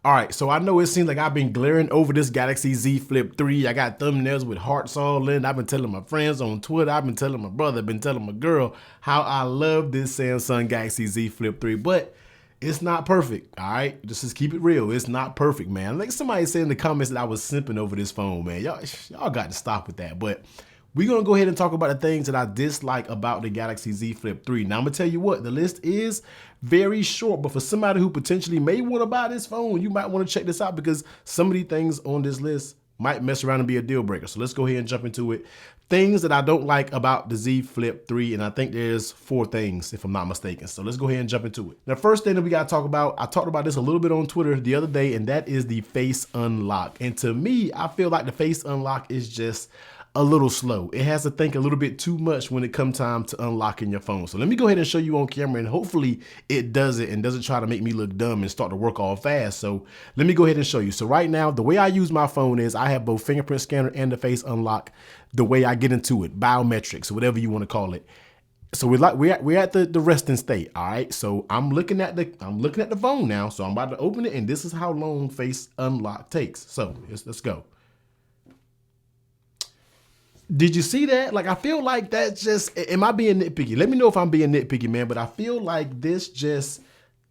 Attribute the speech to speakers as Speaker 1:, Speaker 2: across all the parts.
Speaker 1: All right, so I know it seems like I've been glaring over this Galaxy Z Flip 3. I got thumbnails with hearts all in. I've been telling my friends on Twitter. I've been telling my brother. I've been telling my girl how I love this Samsung Galaxy Z Flip 3. But it's not perfect, all right? Just keep it real. It's not perfect, man. Like somebody said in the comments that I was simping over this phone, man. Y'all got to stop with that. But we're going to go ahead and talk about the things that I dislike about the Galaxy Z Flip 3. Now, I'm going to tell you what, the list is very short, but for somebody who potentially may want to buy this phone, you might want to check this out because some of these things on this list might mess around and be a deal breaker. So let's go ahead and jump into it. Things that I don't like about the Z Flip 3, and I think there's 4 things if I'm not mistaken. So let's go ahead and jump into it. The first thing that we got to talk about, I talked about this a little bit on Twitter the other day, and that is the face unlock. And to me, I feel like the face unlock is just a little slow. It has to think a little bit too much when it comes time to unlocking your phone. So let me go ahead and show you on camera, and hopefully it does it and doesn't try to make me look dumb and start to work all fast. So let me go ahead and show you. So right now, the way I use my phone is I have both fingerprint scanner and the face unlock. The way I get into it, biometrics, whatever you want to call it. So we're at the resting state. All right. So I'm looking at the phone now. So I'm about to open it, and this is how long face unlock takes. So let's go. Did you see that? Like, I feel like that's just, am I being nitpicky? Let me know if I'm being nitpicky, man. But I feel like this just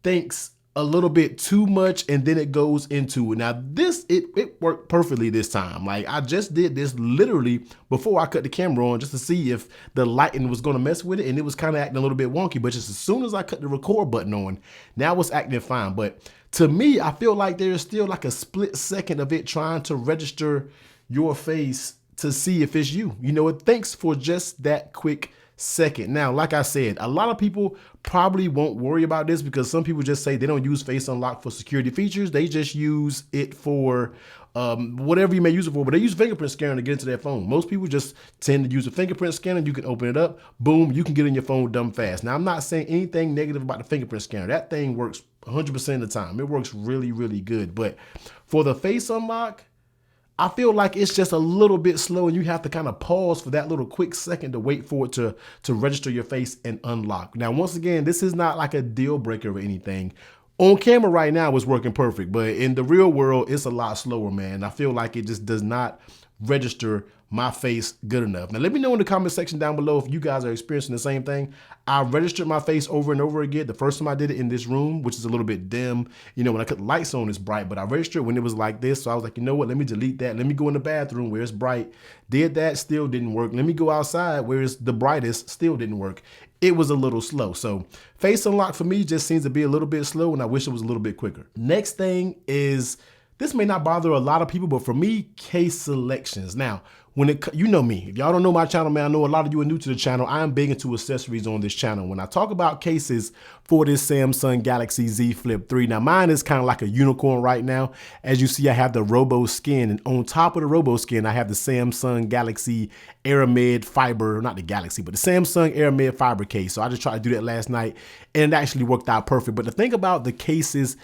Speaker 1: thinks a little bit too much, and then it goes into it. Now, it worked perfectly this time. Like, I just did this literally before I cut the camera on just to see if the lighting was going to mess with it, and it was kind of acting a little bit wonky. But just as soon as I cut the record button on, now it's acting fine. But to me, I feel like there's still like a split second of it trying to register your face to see if it's you. You know, it thinks for just that quick second. Now, like I said, a lot of people probably won't worry about this because some people just say they don't use face unlock for security features. They just use it for whatever you may use it for, but they use fingerprint scanner to get into their phone. Most people just tend to use a fingerprint scanner. You can open it up, boom, you can get in your phone dumb fast. Now, I'm not saying anything negative about the fingerprint scanner. That thing works 100% of the time. It works really, really good. But for the face unlock, I feel like it's just a little bit slow, and you have to kind of pause for that little quick second to wait for it to register your face and unlock. Now, once again, this is not like a deal breaker or anything. On camera right now, it's working perfect, but in the real world, it's a lot slower, man. I feel like it just does not register my face good enough. Now, let me know in the comment section down below if you guys are experiencing the same thing. I registered my face over and over again. The first time I did it in this room, which is a little bit dim. You know, when I cut the lights on, it's bright, but I registered when it was like this. So I was like, you know what? Let me delete that. Let me go in the bathroom where it's bright. Did that, still didn't work. Let me go outside where it's the brightest, still didn't work. It was a little slow. So face unlock for me just seems to be a little bit slow, and I wish it was a little bit quicker. Next thing is, this may not bother a lot of people, but for me, case selections. Now, you know me, if y'all don't know my channel, man, I know a lot of you are new to the channel. I am big into accessories on this channel. When I talk about cases for this Samsung Galaxy Z Flip 3, now mine is kind of like a unicorn right now. As you see, I have the Robo Skin, and on top of the Robo Skin, I have the Samsung Galaxy Aramid Fiber, not the Galaxy, but the Samsung Aramid Fiber case. So I just tried to do that last night, and it actually worked out perfect. But the thing about the cases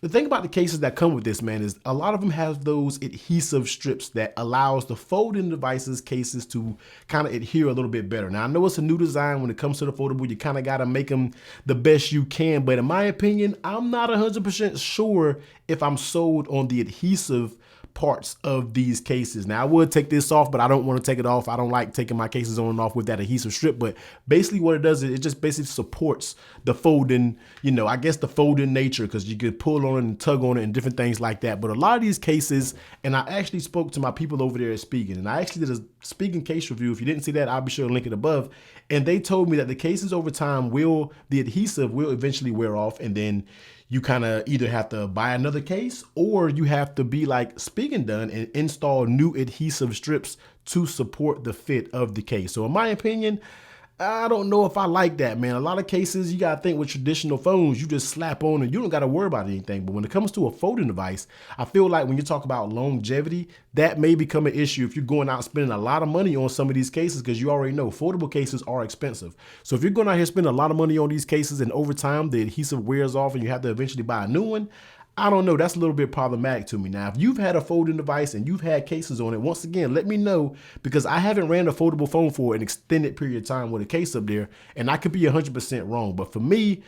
Speaker 1: that come with this, man, is a lot of them have those adhesive strips that allows the folding devices cases to kind of adhere a little bit better. Now, I know it's a new design when it comes to the foldable. You kind of got to make them the best you can. But in my opinion, I'm not 100% sure if I'm sold on the adhesive parts of these cases. Now, I would take this off, but I don't want to take it off. I don't like taking my cases on and off with that adhesive strip, but basically what it does is it just basically supports the folding, you know, I guess the folding nature, because you could pull on it and tug on it and different things like that. But a lot of these cases, and I actually spoke to my people over there at Spigen, and I actually did a Spigen case review. If you didn't see that, I'll be sure to link it above. And they told me that the cases over time the adhesive will eventually wear off, and then you kind of either have to buy another case or you have to be like Spigen done and install new adhesive strips to support the fit of the case. So in my opinion, I don't know if I like that, man. A lot of cases, you got to think with traditional phones, you just slap on and you don't got to worry about anything. But when it comes to a folding device, I feel like when you talk about longevity, that may become an issue if you're going out spending a lot of money on some of these cases, because you already know foldable cases are expensive. So if you're going out here spending a lot of money on these cases and over time the adhesive wears off and you have to eventually buy a new one, I don't know. That's a little bit problematic to me. Now, if you've had a folding device and you've had cases on it, once again, let me know, because I haven't ran a foldable phone for an extended period of time with a case up there, and I could be 100% wrong. But for me,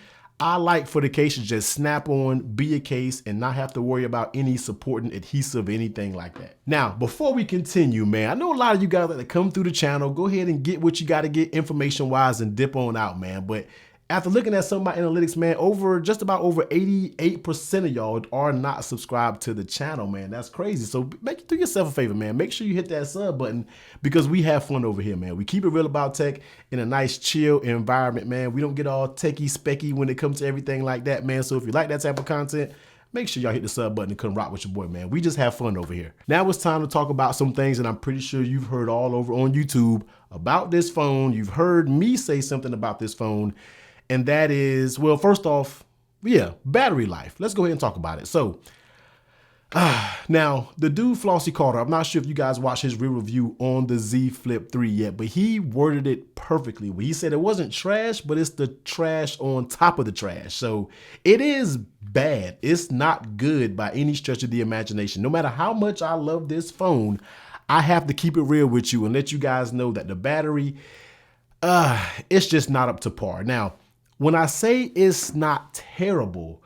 Speaker 1: I like for the case to just snap on, be a case, and not have to worry about any supporting adhesive, anything like that. Now, before we continue, man, I know a lot of you guys that come through the channel, go ahead and get what you got to get information-wise and dip on out, man. But after looking at some of my analytics, man, just about over 88% of y'all are not subscribed to the channel, man. That's crazy. So do yourself a favor, man. Make sure you hit that sub button because we have fun over here, man. We keep it real about tech in a nice, chill environment, man. We don't get all techie, specky when it comes to everything like that, man. So if you like that type of content, make sure y'all hit the sub button and come rock with your boy, man. We just have fun over here. Now it's time to talk about some things that I'm pretty sure you've heard all over on YouTube about this phone. You've heard me say something about this phone. And that is, well, first off, yeah, battery life. Let's go ahead and talk about it. So now the dude Flossie Carter, I'm not sure if you guys watched his real review on the Z Flip 3 yet, but he worded it perfectly. He said it wasn't trash, but it's the trash on top of the trash. So it is bad. It's not good by any stretch of the imagination. No matter how much I love this phone, I have to keep it real with you and let you guys know that the battery, it's just not up to par. Now, when I say it's not terrible,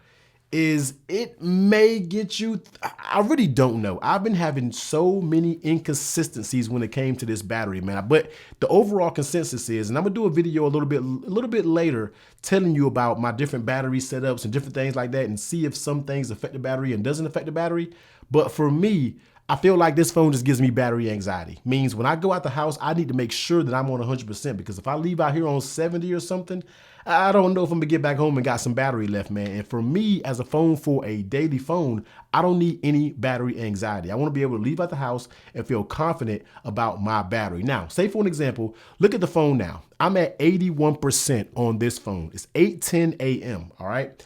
Speaker 1: it may get you, I really don't know. I've been having so many inconsistencies when it came to this battery, man. But the overall consensus is, and I'm gonna do a video a little bit later telling you about my different battery setups and different things like that and see if some things affect the battery and doesn't affect the battery. But for me, I feel like this phone just gives me battery anxiety. Means when I go out the house, I need to make sure that I'm on 100% because if I leave out here on 70 or something, I don't know if I'm gonna get back home and got some battery left, man. And for me, as a phone for a daily phone, I don't need any battery anxiety. I wanna be able to leave out the house and feel confident about my battery. Now, say for an example, look at the phone now. I'm at 81% on this phone. It's 8:10 a.m., all right?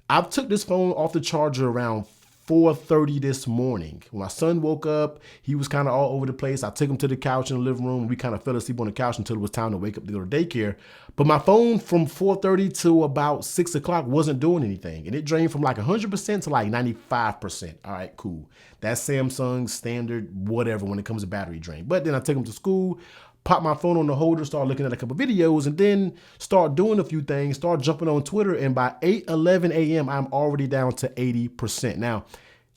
Speaker 1: I took this phone off the charger around 4:30 this morning. When my son woke up, he was kind of all over the place. I took him to the couch in the living room. We kind of fell asleep on the couch until it was time to wake up to go to daycare. But my phone from 4:30 to about 6 o'clock wasn't doing anything. And it drained from like 100% to like 95%. All right, cool. That's Samsung's standard, whatever, when it comes to battery drain. But then I took him to school, pop my phone on the holder, start looking at a couple videos, and then start doing a few things, start jumping on Twitter, and by 8:11 a.m., I'm already down to 80%. Now,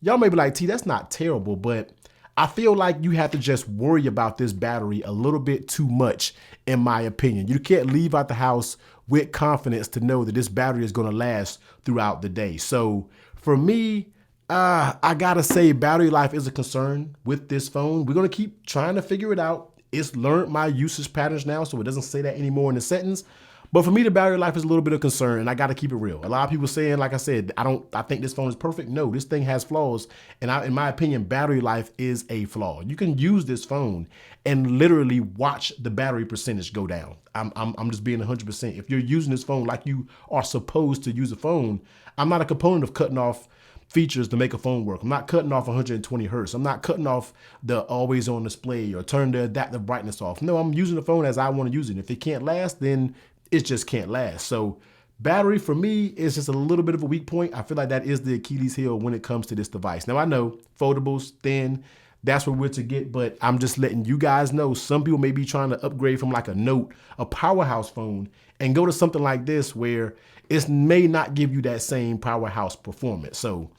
Speaker 1: y'all may be like, T, that's not terrible, but I feel like you have to just worry about this battery a little bit too much, in my opinion. You can't leave out the house with confidence to know that this battery is gonna last throughout the day. So for me, I gotta say battery life is a concern with this phone. We're gonna keep trying to figure it out. It's learned my usage patterns now, so it doesn't say that anymore in the settings. But for me, the battery life is a little bit of concern, and I got to keep it real. A lot of people saying, like I said, I think this phone is perfect. No, this thing has flaws, and in my opinion, battery life is a flaw. You can use this phone and literally watch the battery percentage go down. I'm just being 100%. If you're using this phone like you are supposed to use a phone, I'm not a component of cutting off features to make a phone work. I'm not cutting off 120 hertz. I'm not cutting off the always on display or turn the adaptive brightness off. No, I'm using the phone as I want to use it. If it can't last, then it just can't last. So battery for me is just a little bit of a weak point. I feel like that is the Achilles heel when it comes to this device. Now I know foldables, thin, that's what we're to get, but I'm just letting you guys know some people may be trying to upgrade from like a Note, a powerhouse phone, and go to something like this where it may not give you that same powerhouse performance. So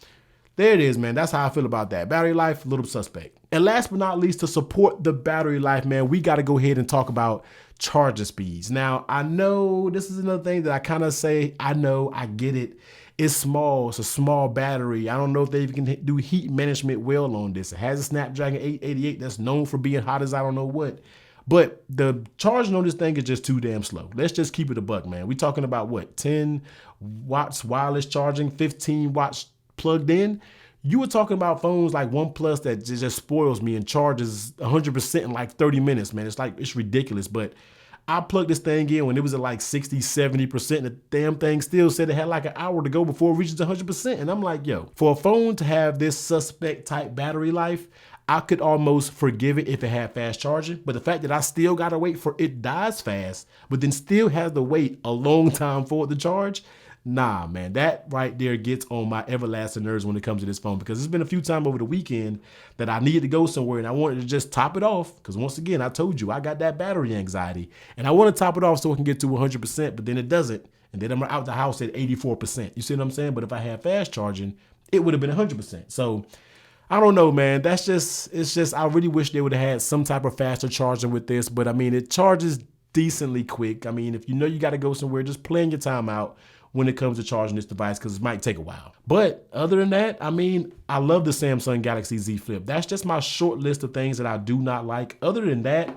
Speaker 1: there it is, man. That's how I feel about that. Battery life, a little suspect. And last but not least, to support the battery life, man, we got to go ahead and talk about charging speeds. Now, I know this is another thing that I kind of say, I know, I get it. It's small. It's a small battery. I don't know if they even can do heat management well on this. It has a Snapdragon 888 that's known for being hot as I don't know what. But the charging on this thing is just too damn slow. Let's just keep it a buck, man. We're talking about what, 10 watts wireless charging, 15 watts plugged in. You were talking about phones like OnePlus that just spoils me and charges 100% in like 30 minutes, man. It's ridiculous. But I plugged this thing in when it was at like 60, 70%. And the damn thing still said it had like an hour to go before it reaches 100%. And I'm like, yo, for a phone to have this suspect type battery life, I could almost forgive it if it had fast charging. But the fact that I still got to wait for it dies fast, but then still have to wait a long time for it to charge, nah, man, that right there gets on my everlasting nerves when it comes to this phone, because it's been a few times over the weekend that I needed to go somewhere and I wanted to just top it off. Because once again, I told you I got that battery anxiety and I want to top it off so it can get to 100%, but then it doesn't. and then I'm out the house at 84%. You see what I'm saying? But if I had fast charging, it would have been 100%. So I don't know, man. It's just, I really wish they would have had some type of faster charging with this. But I mean, it charges decently quick. I mean, if you know you got to go somewhere, just plan your time out when it comes to charging this device, because it might take a while. But other than that, I mean, I love the Samsung Galaxy Z Flip. That's just my short list of things that I do not like. Other than that,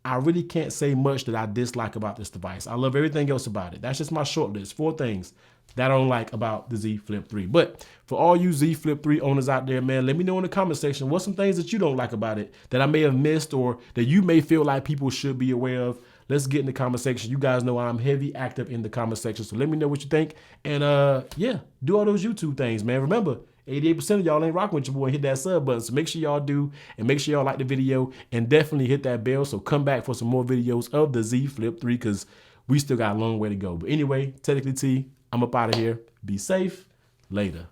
Speaker 1: I really can't say much that I dislike about this device. I love everything else about it. That's just my short list. 4 things that I don't like about the Z Flip 3. But for all you Z Flip 3 owners out there, man, let me know in the comment section what's some things that you don't like about it that I may have missed or that you may feel like people should be aware of. Let's get in the comment section. You guys know I'm heavy active in the comment section, so let me know what you think. And yeah, do all those YouTube things, man. Remember, 88% of y'all ain't rocking with your boy. Hit that sub button. So make sure y'all do, and make sure y'all like the video, and definitely hit that bell. So come back for some more videos of the Z Flip 3, because we still got a long way to go. But anyway, technically T, I'm up out of here. Be safe. Later.